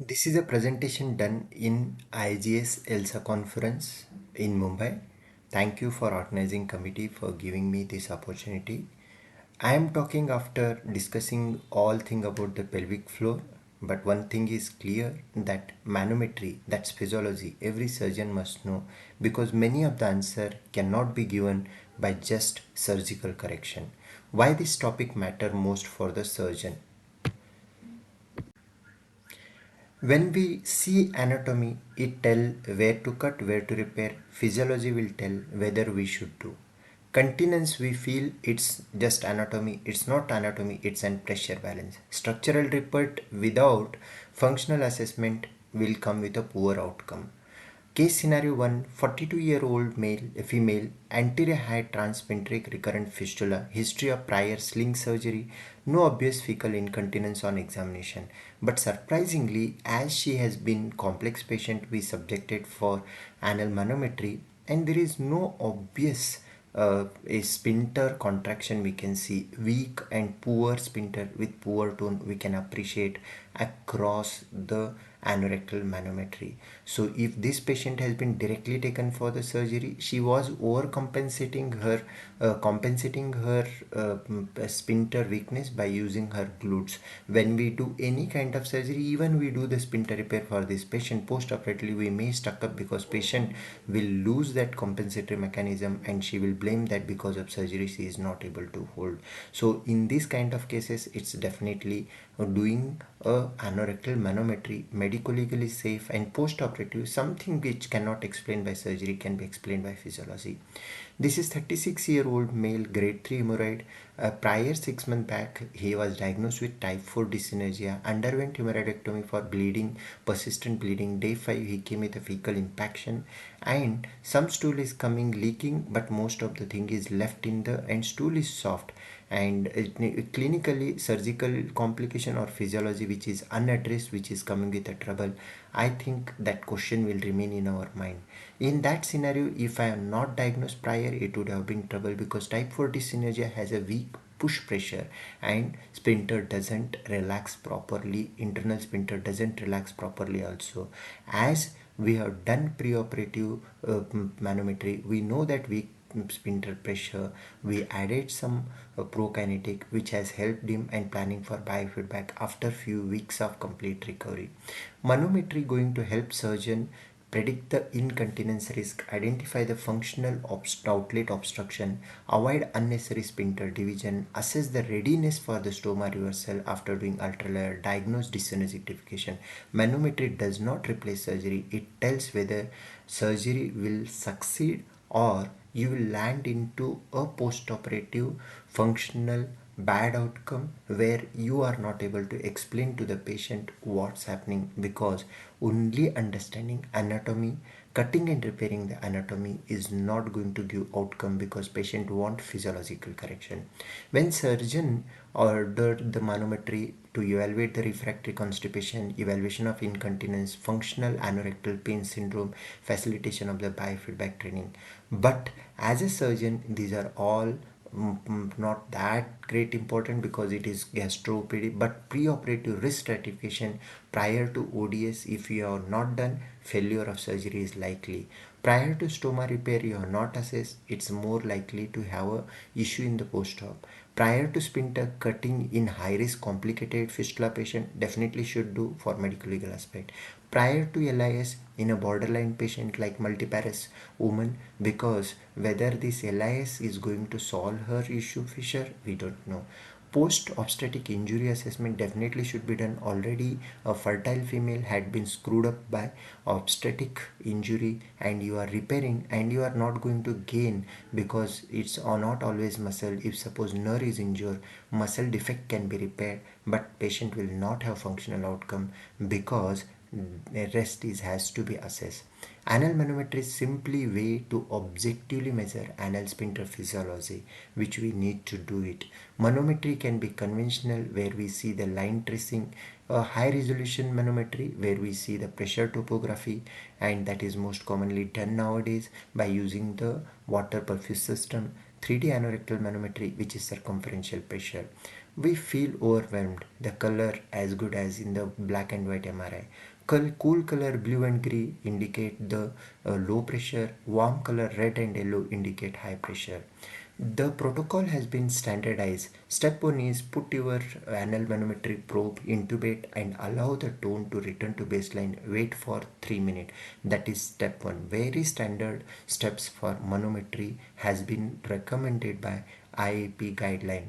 This is a presentation done in IAGES ELSA conference in Mumbai. Thank you for organizing committee for giving me this opportunity. I am talking after discussing all thing about the pelvic floor, but one thing is clear that manometry, that's physiology, every surgeon must know because many of the answer cannot be given by just surgical correction. Why this topic matter most for the surgeon? When we see anatomy, it tell where to cut, where to repair. Physiology will tell whether we should do. Continence, we feel it's just anatomy. It's not anatomy, it's an pressure balance. Structural report without functional assessment will come with a poor outcome. Case scenario 1, 42-year-old male, female, anterior high transpintric recurrent fistula, history of prior sling surgery, no obvious fecal incontinence on examination. But surprisingly, as she has been complex patient, we subjected for anal manometry and there is no obvious a sphincter contraction. We can see weak and poor sphincter with poor tone we can appreciate across the anorectal manometry. So if this patient has been directly taken for the surgery, she was overcompensating her sphincter weakness by using her glutes. When we do any kind of surgery, even we do the sphincter repair for this patient, post-operatively we may stuck up because patient will lose that compensatory mechanism and she will blame that because of surgery she is not able to hold. So in this kind of cases, it's definitely doing a anorectal manometry medico-legally safe and post-operative. Something which cannot explain by surgery can be explained by physiology. This is 36-year-old male, grade 3 hemorrhoid. Prior 6 months back, he was diagnosed with type 4 dyssynergia, underwent hemorrhoidectomy for bleeding, persistent bleeding. Day 5, he came with a fecal impaction and some stool is coming leaking, but most of the thing is left in the and stool is soft. And clinically surgical complication or physiology which is unaddressed, which is coming with a trouble, I think that question will remain in our mind. In that scenario, if I am not diagnosed prior, it would have been trouble because type 4 dyssynergia has a weak push pressure and sphincter doesn't relax properly, internal sphincter doesn't relax properly also. As we have done pre-operative manometry, we know that weak sphincter pressure, we added some prokinetic which has helped him and planning for biofeedback after few weeks of complete recovery. Manometry going to help surgeon predict the incontinence risk, identify the functional outlet obstruction, avoid unnecessary sphincter division, assess the readiness for the stoma reversal after doing ultralight, diagnose dyssynergic defecation. Manometry does not replace surgery. It tells whether surgery will succeed or you will land into a post-operative functional bad outcome where you are not able to explain to the patient what's happening because only understanding anatomy, cutting and repairing the anatomy is not going to give outcome because patient want physiological correction. When surgeon ordered the manometry to evaluate the refractory constipation, evaluation of incontinence, functional anorectal pain syndrome, facilitation of the biofeedback training. But as a surgeon, these are all not that great important because it is gastro OPD, but pre-operative risk stratification prior to ODS, if you are not done, failure of surgery is likely. Prior to stoma repair, you are not assessed, it's more likely to have a issue in the post-op. Prior to sphincter cutting in high risk complicated fistula patient, definitely should do for medical legal aspect. Prior to LIS in a borderline patient like multiparous woman, because whether this LIS is going to solve her issue fissure, we don't know. Post obstetric injury assessment definitely should be done. Already a fertile female had been screwed up by obstetric injury and you are repairing and you are not going to gain because it's not always muscle. If suppose nerve is injured, muscle defect can be repaired, but patient will not have functional outcome because the rest has to be assessed. Anal manometry is simply way to objectively measure anal sphincter physiology, which we need to do it. Manometry can be conventional where we see the line tracing, a high resolution manometry where we see the pressure topography, and that is most commonly done nowadays by using the water perfuse system. 3D anorectal manometry, which is circumferential pressure. We feel overwhelmed, the color as good as in the black and white MRI. Cool color blue and green indicate the low pressure. Warm color red and yellow indicate high pressure. The protocol has been standardized. Step 1 is put your anal manometry probe, intubate and allow the tone to return to baseline. Wait for 3 minutes. That is step 1. Very standard steps for manometry has been recommended by IAP guideline.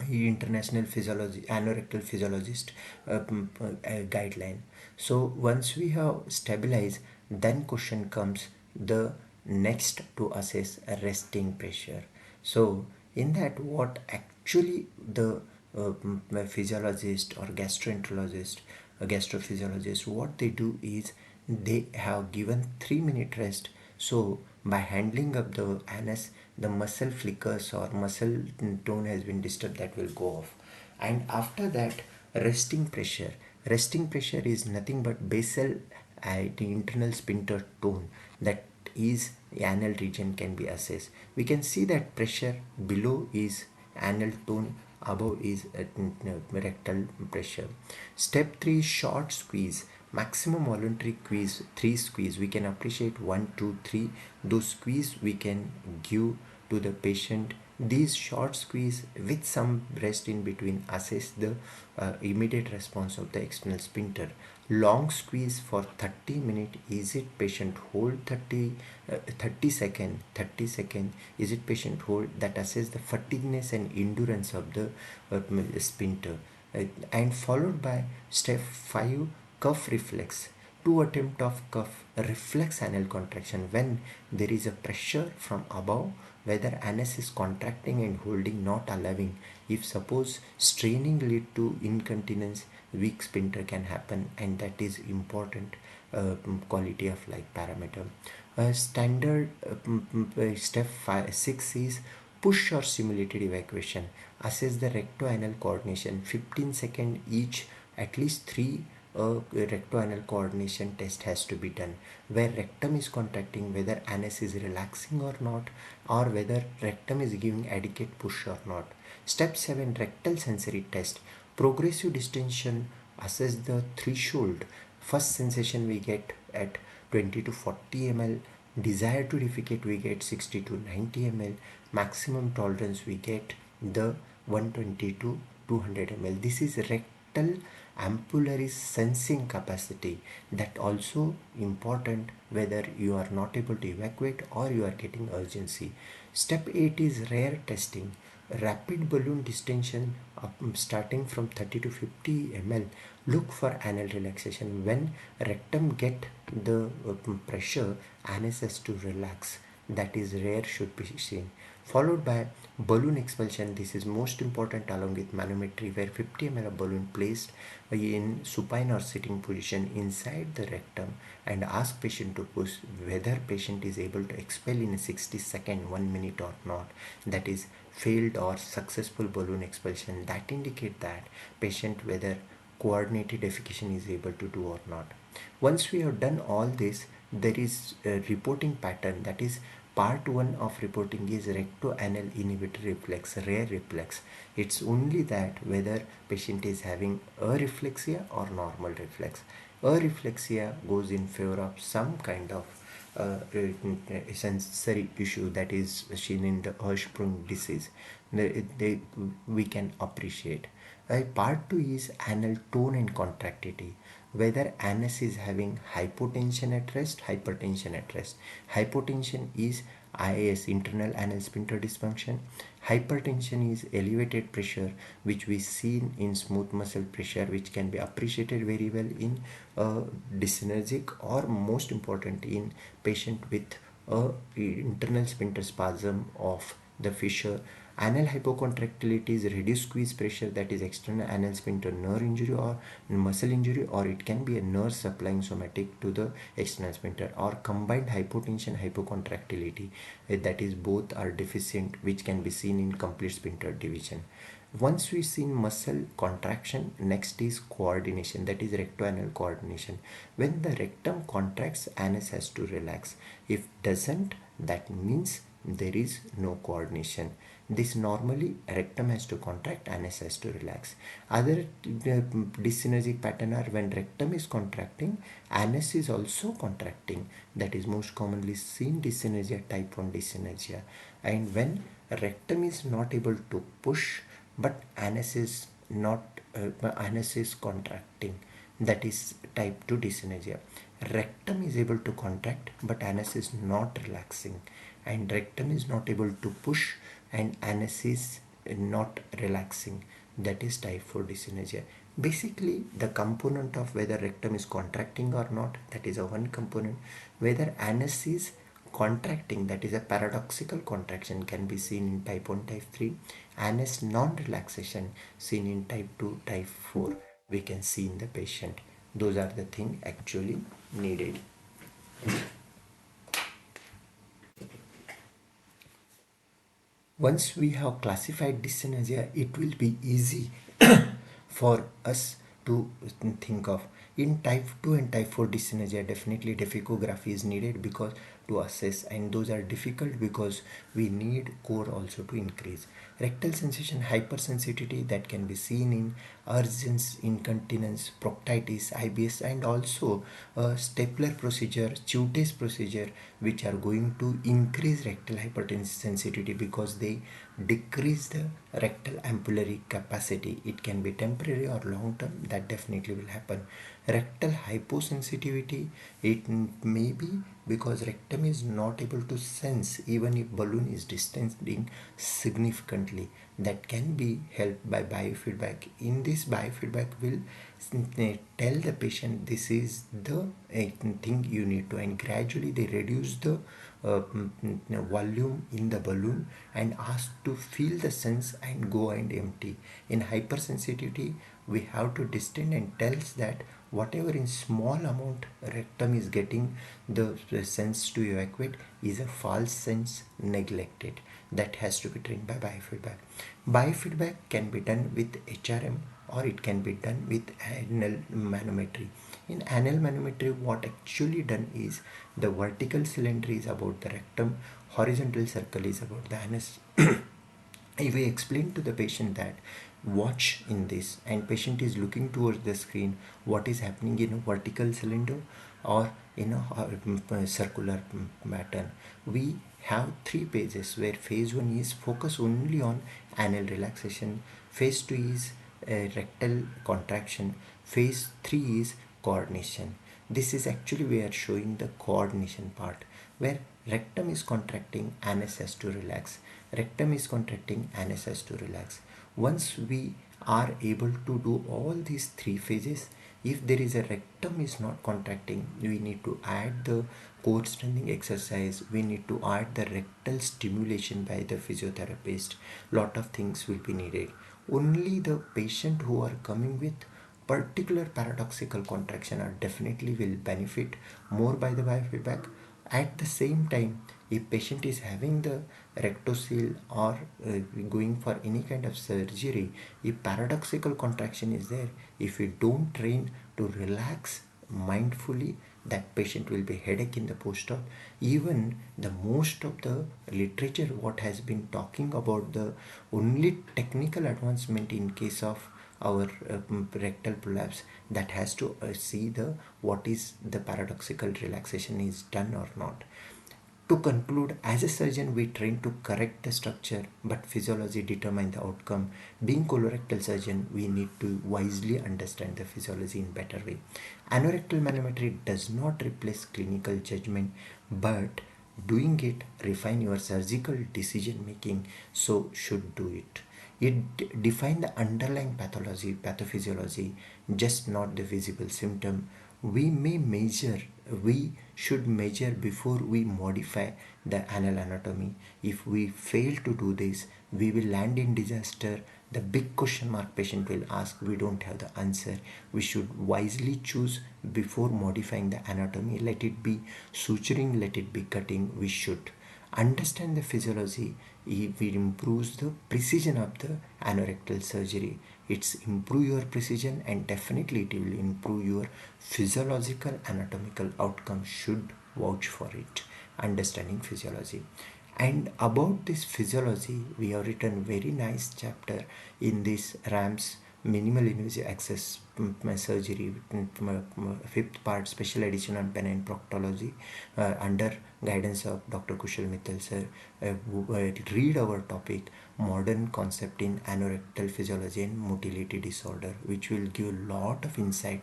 International Physiology Anorectal Physiologist guideline. So once we have stabilized, then question comes the next to assess a resting pressure. So in that, what actually the physiologist or gastroenterologist, a gastrophysiologist, what they do is they have given 3 minute rest. So by handling up the anus, the muscle flickers or muscle tone has been disturbed, that will go off. And after that, resting pressure is nothing but basal the internal sphincter tone, that is anal region can be assessed. We can see that pressure below is anal tone, above is rectal pressure. Step 3, short squeeze. Maximum voluntary squeeze, 3 squeeze. We can appreciate 1, 2, 3. Those squeeze we can give to the patient. These short squeeze with some rest in between assess the immediate response of the external sphincter. Long squeeze for 30 minutes. Is it patient hold 30 second? Is it patient hold? That assess the fatigueness and endurance of the sphincter. And followed by step 5, cuff reflex. 2 attempt of cuff reflex anal contraction when there is a pressure from above, whether anus is contracting and holding, not allowing. If suppose straining lead to incontinence, weak sphincter can happen, and that is important quality of life parameter. Standard step 6 is push or simulated evacuation. Assess the recto-anal coordination. 15 seconds each, at least 3 recto-anal coordination test has to be done, where rectum is contracting, whether anus is relaxing or not, or whether rectum is giving adequate push or not. Step 7, rectal sensory test. Progressive distension, assess the threshold. First sensation we get at 20 to 40 ml. Desire to defecate we get 60 to 90 ml. Maximum tolerance we get the 120 to 200 ml. This is rectal ampullary sensing capacity. That also important whether you are not able to evacuate or you are getting urgency. Step 8 is rare testing. Rapid balloon distension starting from 30 to 50 ml. Look for anal relaxation. When rectum get the pressure, anus has to relax. That is rare, should be seen. Followed by balloon expulsion. This is most important along with manometry, where 50 ml of balloon placed in supine or sitting position inside the rectum and ask patient to push, whether patient is able to expel in a 60 second, 1 minute or not. That is failed or successful balloon expulsion. That indicate that patient whether coordinated defecation is able to do or not. Once we have done all this, there is a reporting pattern. That is, part 1 of reporting is recto-anal inhibitory reflex, rare reflex. It's only that whether patient is having areflexia or normal reflex. Areflexia goes in favor of some kind of sensory issue that is seen in the Hirschsprung disease. We can appreciate. Part 2 is anal tone and contractility. Whether anus is having hypotension at rest, hypertension at rest. Hypotension is IAS, internal anal sphincter dysfunction. Hypertension is elevated pressure, which we see in smooth muscle pressure, which can be appreciated very well in dyssynergic, or most important in patient with internal sphincter spasm of the fissure. Anal hypocontractility is reduced squeeze pressure, that is external anal sphincter nerve injury or muscle injury, or it can be a nerve supplying somatic to the external sphincter, or combined hypotension hypocontractility, that is both are deficient, which can be seen in complete sphincter division. Once we seen muscle contraction, next is coordination, that is recto-anal coordination. When the rectum contracts, anus has to relax. If doesn't, that means there is no coordination. This normally rectum has to contract, anus has to relax. Other dyssynergic pattern are when rectum is contracting, anus is also contracting. That is most commonly seen dyssynergia, type 1 dyssynergia. And when rectum is not able to push, but anus is not anus is contracting, that is type 2 dyssynergia. Rectum is able to contract but anus is not relaxing, and rectum is not able to push and anus is not relaxing, that is type 4 dyssynergia. Basically the component of whether rectum is contracting or not, that is a one component. Whether anus is contracting, that is a paradoxical contraction, can be seen in type 1, type 3. Anus non-relaxation seen in type 2, type 4, we can see in the patient. Those are the things actually needed. Once we have classified dyssynergia, it will be easy for us to think of. In type 2 and type 4 dyssynergia, definitely defecography is needed because to assess, and those are difficult because we need core also to increase. Rectal sensation hypersensitivity, that can be seen in urgence, incontinence, proctitis, IBS, and also stapler procedure, Chutes procedure, which are going to increase rectal hypersensitivity because they decrease the rectal ampullary capacity. It can be temporary or long term, that definitely will happen. Rectal hyposensitivity, it may be because rectum is not able to sense even if balloon is distending significantly. That can be helped by biofeedback. In this biofeedback will tell the patient this is the thing you need to, and gradually they reduce the volume in the balloon and ask to feel the sense and go and empty. In hypersensitivity we have to distend and tells that whatever in small amount rectum is getting the sense to evacuate is a false sense neglected. That has to be trained by biofeedback. Biofeedback can be done with HRM or it can be done with anal manometry. In anal manometry, what actually done is the vertical cylinder is about the rectum, horizontal circle is about the anus. If we explain to the patient that watch in this, and patient is looking towards the screen, what is happening in a vertical cylinder or in a circular pattern, we have three phases where phase 1 is focus only on anal relaxation, phase 2 is rectal contraction, phase 3 is coordination. This is actually we are showing the coordination part where rectum is contracting, anus has to relax. Rectum is contracting, anus has to relax. Once we are able to do all these three phases, if there is a rectum is not contracting, we need to add the core strengthening exercise, we need to add the rectal stimulation by the physiotherapist. Lot of things will be needed. Only the patient who are coming with particular paradoxical contraction are definitely will benefit more by the biofeedback. At the same time, if patient is having the rectocele or going for any kind of surgery, if paradoxical contraction is there, if we don't train to relax mindfully, that patient will be headache in the post-op. Even the most of the literature what has been talking about the only technical advancement in case of our rectal prolapse, that has to see the what is the paradoxical relaxation is done or not. To conclude, as a surgeon, we train to correct the structure, but physiology determines the outcome. Being colorectal surgeon, we need to wisely understand the physiology in better way. Anorectal manometry does not replace clinical judgment, but doing it refine your surgical decision making. So should do it. It define the underlying pathology, pathophysiology, just not the visible symptom. We may measure, we should measure before we modify the anal anatomy. If we fail to do this, we will land in disaster. The big question mark patient will ask, we don't have the answer. We should wisely choose before modifying the anatomy. Let it be suturing, let it be cutting. We should understand the physiology. It improves the precision of the anorectal surgery. It's improve your precision and definitely it will improve your physiological anatomical outcome. Should vouch for it. Understanding physiology. And about this physiology, we have written very nice chapter in this RAMS minimal invasive access surgery, fifth part, special edition on benign proctology, under guidance of Dr. Kushal Mittal sir. Read our topic modern concept in anorectal physiology and motility disorder, which will give a lot of insight.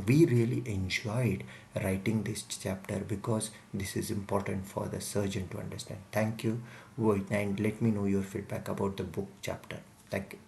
We really enjoyed writing this chapter because this is important for the surgeon to understand. Thank you, and let me know your feedback about the book chapter. Thank you.